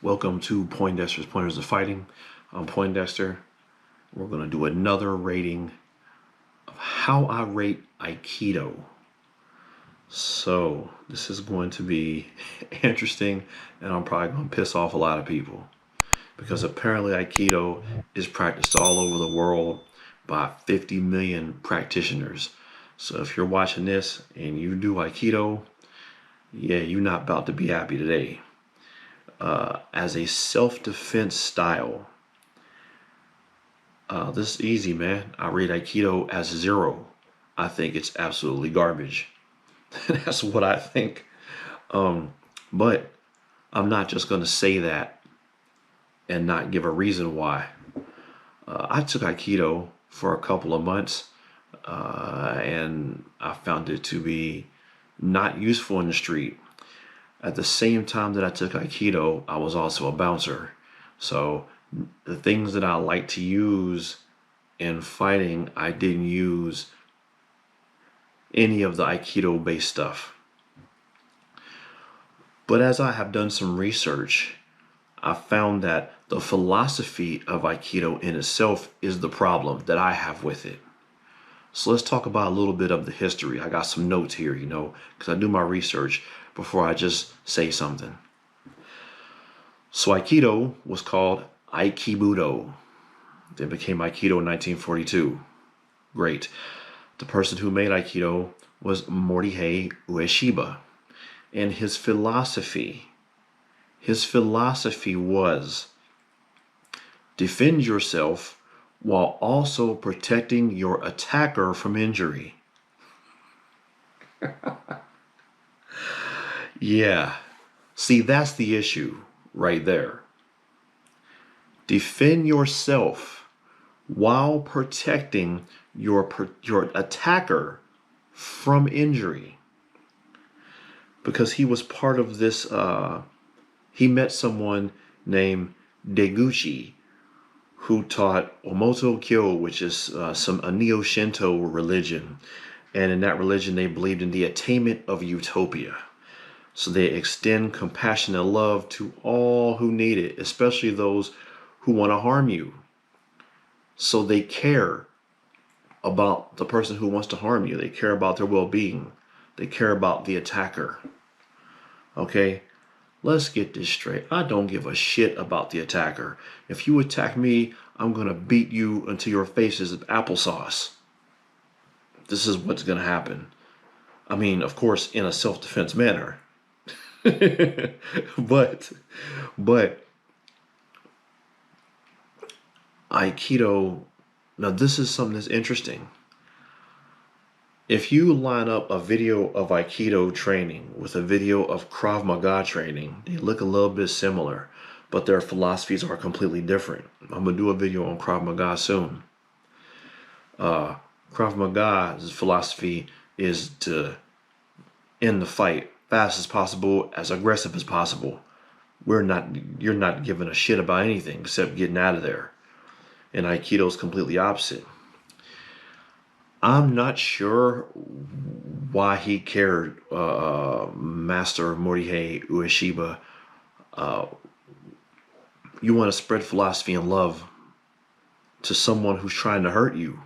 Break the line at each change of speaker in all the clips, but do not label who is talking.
Welcome to Poindexter's Pointers of Fighting. I'm Poindexter. We're going to do another rating of how I rate Aikido. So, this is going to be interesting, and I'm probably going to piss off a lot of people because apparently Aikido is practiced all over the world by 50 million practitioners. So, if you're watching this and you do Aikido, yeah, you're not about to be happy today. As a self-defense style, this is easy, man. I rate Aikido as 0. I think it's absolutely garbage. That's what I think. But I'm not just going to say that and not give a reason why. I took Aikido for a couple of months, and I found it to be not useful in the street. At the same time that I took Aikido, I was also a bouncer. So the things that I like to use in fighting, I didn't use any of the Aikido based stuff. But as I have done some research, I found that the philosophy of Aikido in itself is the problem that I have with it. So let's talk about a little bit of the history. I got some notes here, because I do my research before I just say something. So Aikido was called Aikibudo. Then became Aikido in 1942. Great. The person who made Aikido was Morihei Ueshiba. And his philosophy was defend yourself while also protecting your attacker from injury. Yeah. See, that's the issue right there. Defend yourself while protecting your attacker from injury. Because he was part of this, he met someone named Deguchi who taught Omoto Kyo, which is a Neo-Shinto religion. And in that religion, they believed in the attainment of utopia. So they extend compassion and love to all who need it, especially those who want to harm you. So they care about the person who wants to harm you. They care about their well-being. They care about the attacker. Okay? Let's get this straight. I don't give a shit about the attacker. If you attack me, I'm going to beat you until your face is applesauce. This is what's going to happen. I mean, of course, in a self-defense manner. but Aikido, now this is something that's interesting. If you line up a video of Aikido training with a video of Krav Maga training, they look a little bit similar, but their philosophies are completely different. I'm going to do a video on Krav Maga soon. Krav Maga's philosophy is to end the fight fast as possible, as aggressive as possible. You're not giving a shit about anything except getting out of there. And Aikido is completely opposite. I'm not sure why he cared, Master Morihei Ueshiba. You want to spread philosophy and love to someone who's trying to hurt you.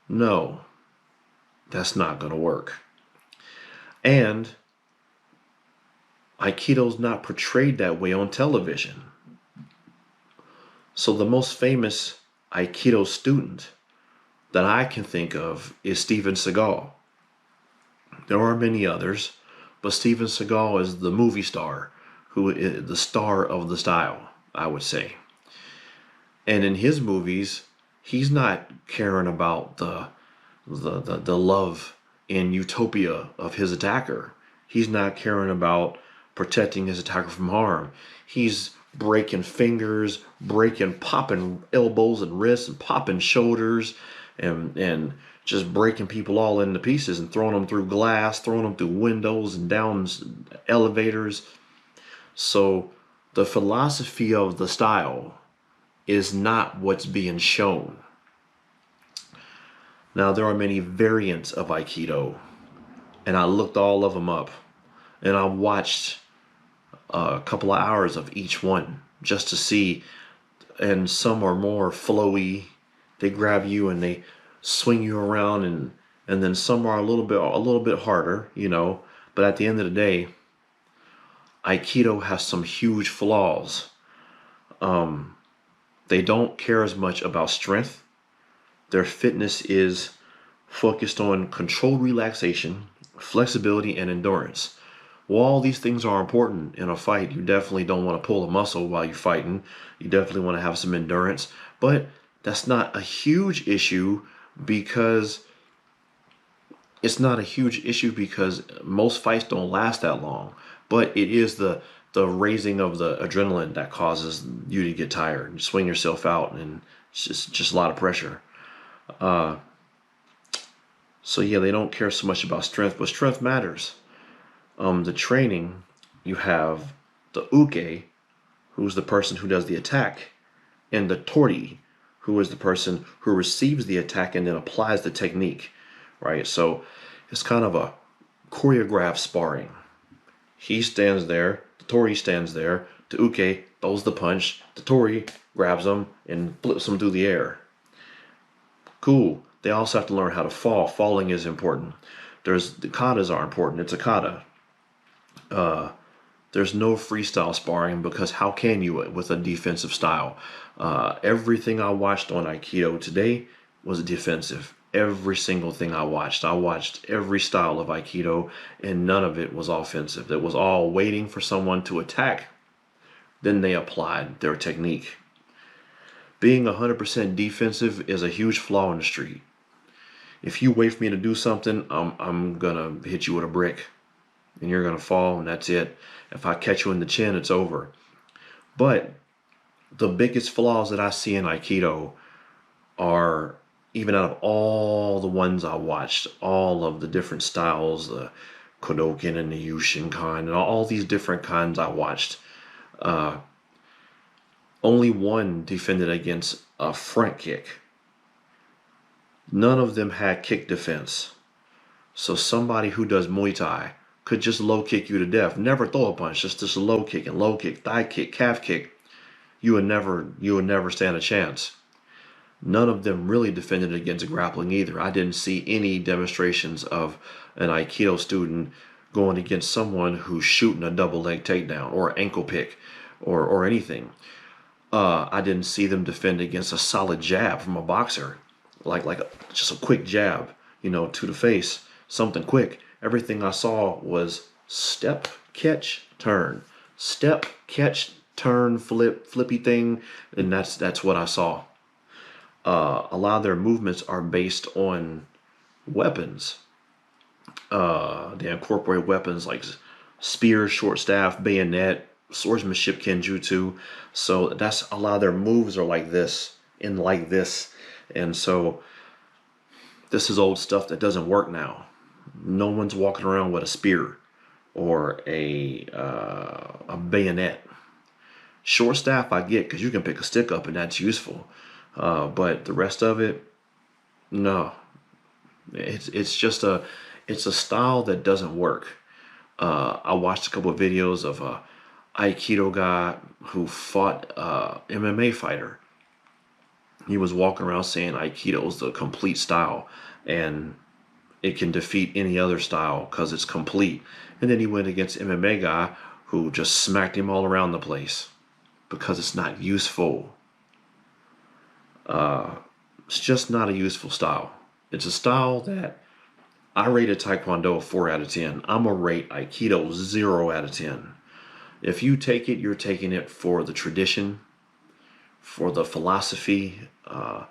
No, that's not going to work. And Aikido's not portrayed that way on television. So the most famous Aikido student that I can think of is Steven Seagal. There are many others, but Steven Seagal is the movie star, who is the star of the style, I would say. And in his movies, he's not caring about the love and utopia of his attacker. He's not caring about protecting his attacker from harm. He's breaking fingers, popping elbows and wrists and popping shoulders and just breaking people all into pieces and throwing them through glass, throwing them through windows and down elevators. So the philosophy of the style is not what's being shown. Now, there are many variants of Aikido, and I looked all of them up, and I watched a couple of hours of each one just to see. And some are more flowy. They grab you and they swing you around, and then some are a little bit harder, But at the end of the day, Aikido has some huge flaws. They don't care as much about strength. Their fitness is focused on controlled relaxation, flexibility, and endurance. While all these things are important in a fight, you definitely don't want to pull a muscle while you're fighting. You definitely want to have some endurance. But that's not a huge issue because most fights don't last that long. But it is the raising of the adrenaline that causes you to get tired and swing yourself out, and it's just a lot of pressure. So yeah, they don't care so much about strength, but strength matters. The training, you have the uke, who's the person who does the attack, and the tori, who is the person who receives the attack and then applies the technique, right? So it's kind of a choreographed sparring. He stands there, the tori stands there, the uke throws the punch, the tori grabs him and flips him through the air. Cool. They also have to learn how to fall. Falling is important. The katas are important. It's a kata. There's no freestyle sparring because how can you with a defensive style? Everything I watched on Aikido today was defensive. Every single thing I watched every style of Aikido, and none of it was offensive. It was all waiting for someone to attack. Then they applied their technique. Being 100% defensive is a huge flaw in the street. If you wait for me to do something, I'm gonna hit you with a brick, and you're gonna fall, and that's it. If I catch you in the chin, it's over. But the biggest flaws that I see in Aikido are, even out of all the ones I watched, all of the different styles, the Kodokan and the Yushinkan, and all these different kinds I watched, only one defended against a front kick. None of them had kick defense. So somebody who does Muay Thai could just low kick you to death. Never throw a punch, just a low kick, thigh kick, calf kick. You would never stand a chance. None of them really defended against grappling either. I didn't see any demonstrations of an Aikido student going against someone who's shooting a double leg takedown or ankle pick or anything. I didn't see them defend against a solid jab from a boxer, like just a quick jab, to the face, something quick. Everything I saw was step, catch, turn, step, catch, turn, flip, flippy thing, and that's what I saw. A lot of their movements are based on weapons. They incorporate weapons like spear, short staff, bayonet, swordsmanship, kenjutsu. So that's a lot of their moves are like this and like this. And so this is old stuff that doesn't work now. No one's walking around with a spear or a bayonet. Short staff I get because you can pick a stick up and that's useful. But the rest of it, no. It's a style that doesn't work. I watched a couple of videos of a Aikido guy who fought MMA fighter. He was walking around saying Aikido is the complete style and it can defeat any other style because it's complete. And then he went against MMA guy who just smacked him all around the place because it's not useful. It's just not a useful style. It's a style that I rated Taekwondo a 4 out of 10. I'm going to rate Aikido 0 out of 10. If you take it, you're taking it for the tradition, for the philosophy, for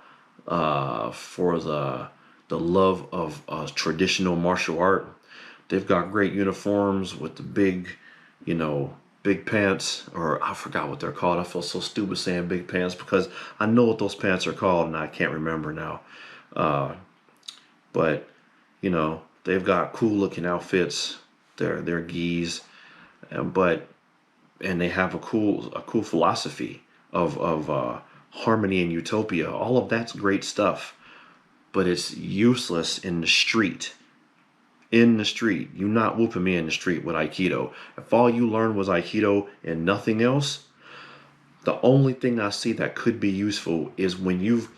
the love of traditional martial art. They've got great uniforms with the big pants, or I forgot what they're called. I feel so stupid saying big pants because I know what those pants are called and I can't remember now. But they've got cool looking outfits. They're gis, and they have a cool philosophy of harmony and utopia. All of that's great stuff, but it's useless in the street. in the street. You're not whooping me in the street with Aikido. If all you learned was Aikido and nothing else, the only thing I see that could be useful is when you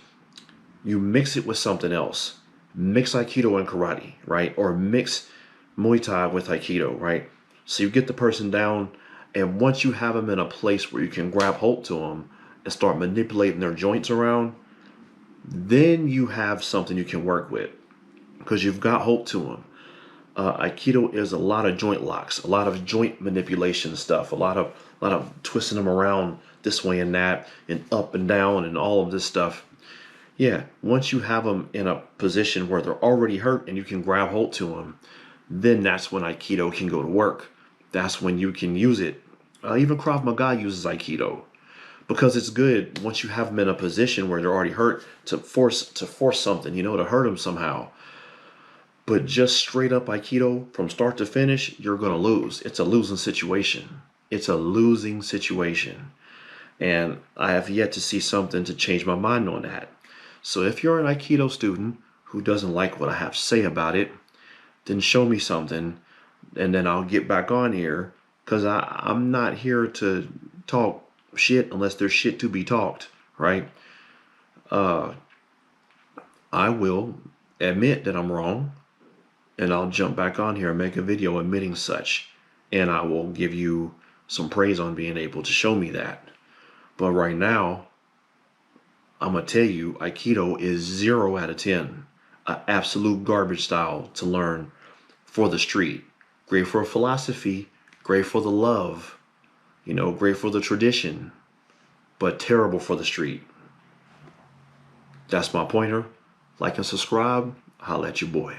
mix it with something else. Mix Aikido and karate, right? Or mix Muay Thai with Aikido, right? So you get the person down, and once you have them in a place where you can grab hold to them and start manipulating their joints around, then you have something you can work with because you've got hold to them. Aikido is a lot of joint locks, a lot of joint manipulation stuff, a lot of twisting them around this way and that, and up and down, and all of this stuff. Yeah, once you have them in a position where they're already hurt and you can grab hold to them, then that's when Aikido can go to work. That's when you can use it. Even Krav Maga uses Aikido because it's good once you have them in a position where they're already hurt to force something, to hurt them somehow. But just straight up Aikido from start to finish, you're gonna lose. It's a losing situation. It's a losing situation. And I have yet to see something to change my mind on that. So if you're an Aikido student who doesn't like what I have to say about it, then show me something and then I'll get back on here because I'm not here to talk shit unless there's shit to be talked, right? Uh, I will admit that I'm wrong and I'll jump back on here and make a video admitting such. And I will give you some praise on being able to show me that. But right now, I'm going to tell you, Aikido is 0 out of 10. An absolute garbage style to learn for the street. Great for philosophy, great for the love, great for the tradition, but terrible for the street. That's my pointer. Like and subscribe. Holla at your boy.